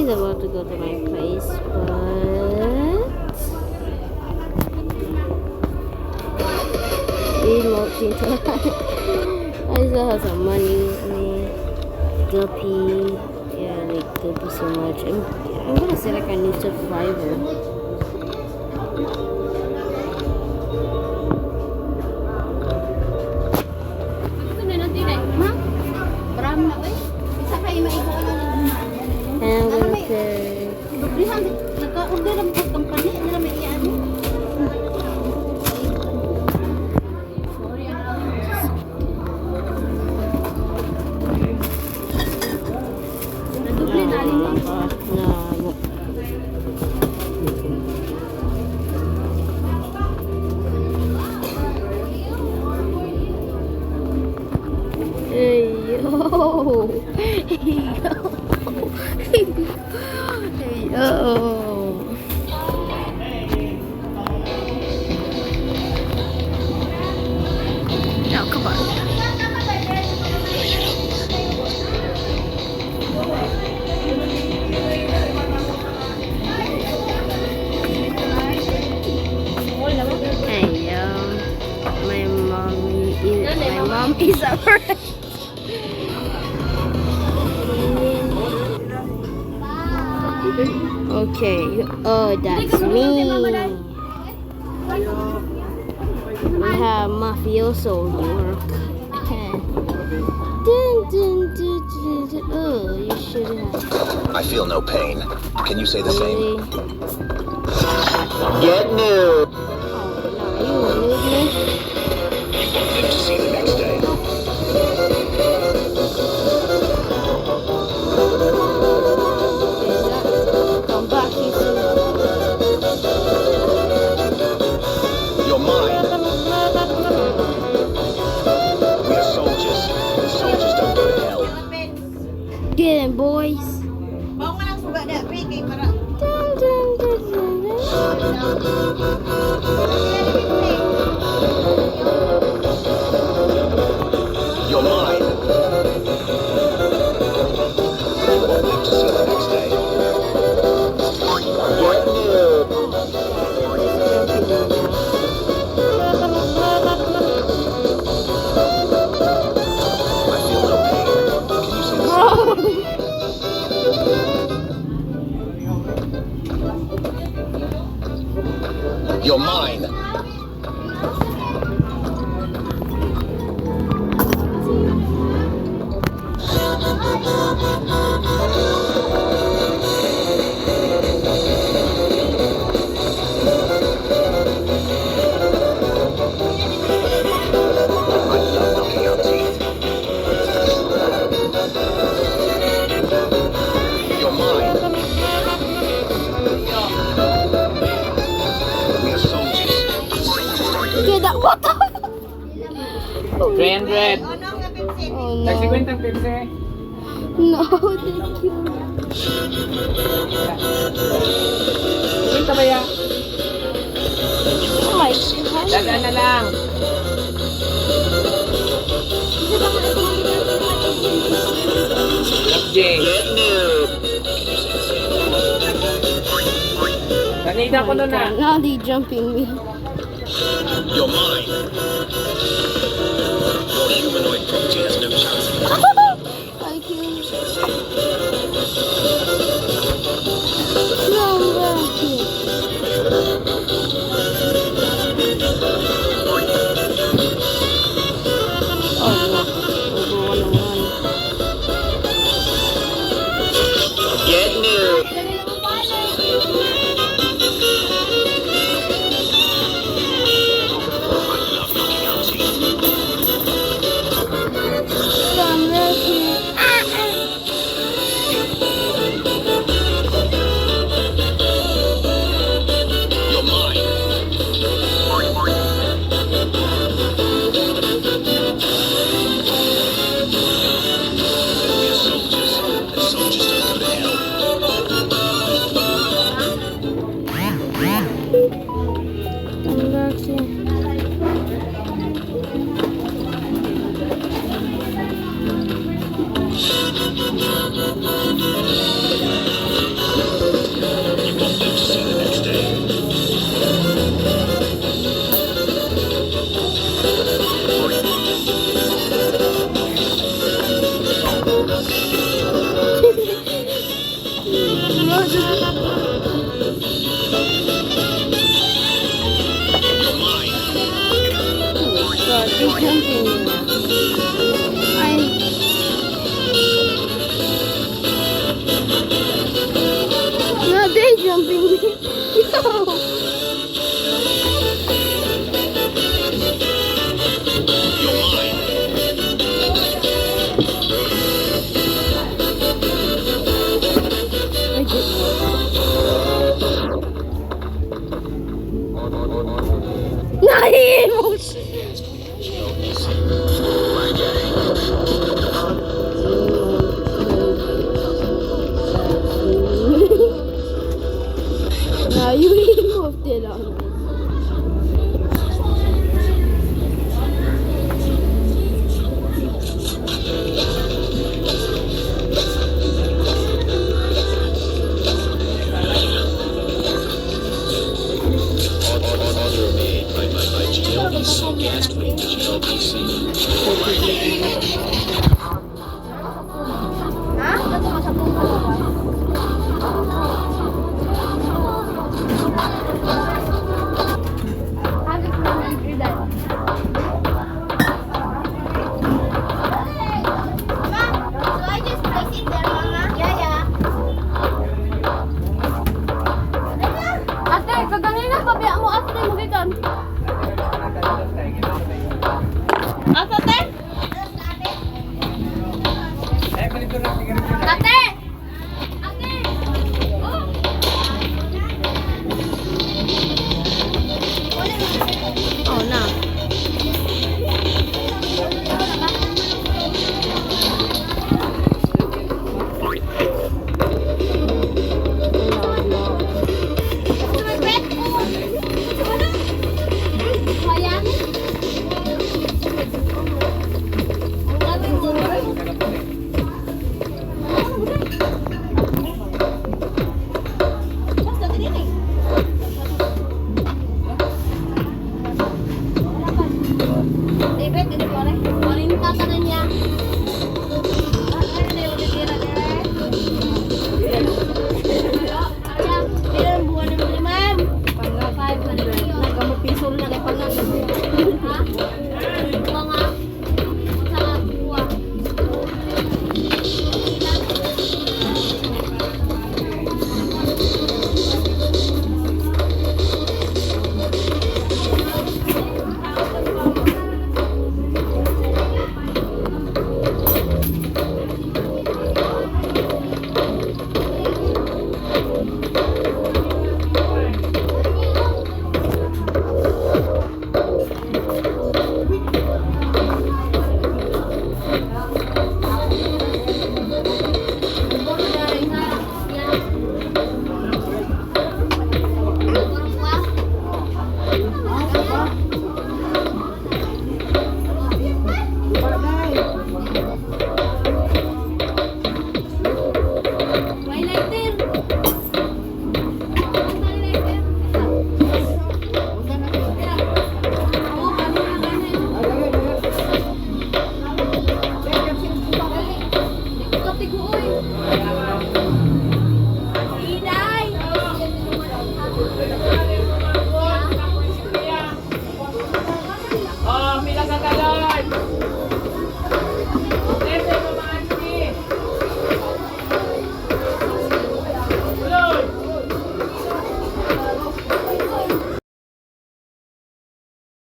he's about to go to my place, but he looked into I still have some money. I mean, guppy. Yeah, I like guppy so much. I'm gonna say like a new survivor. And I'm gonna say hey yo. Hey yo. Now come on. Hey yo. My mom is alright. Okay, oh, that's me. We have mafioso work. Oh, you should have. I feel no pain. Can you say the Really? same? Get new. Oh, no, you will leave me? Live to see the next day. Come back here soon. You're mine. We are soldiers. Soldiers don't go to hell. Get him, boys. Dun, dun, dun, dun, You're mine. You won't live to see the next day. Get new. I feel no pain. Can you say the same? You're mine. I love knocking out teeth. You're mine. We are soldiers. Soldiers don't go to Get that. What the? 300. Oh no. Nagsikwentang Pepsi. No, thank you. Kwenta ba yan? Oh my god. Dadaan na lang. FJ. Kanina ko nun na. Now they jumping me. You're mine. Your humanoid property has no chance. I killed you. No, I'm back here. Oh no. Over 101. Get new. I love knocking jumping nila. Ay. No, they jumping me. No. I did. Nahihimos. Nahihimos din ako. Order made by GLBC gas queen GLBC. Ate, kaganina pabiya mo ate mo gikan. Ate, ate. Ate. Ate. Oh, na.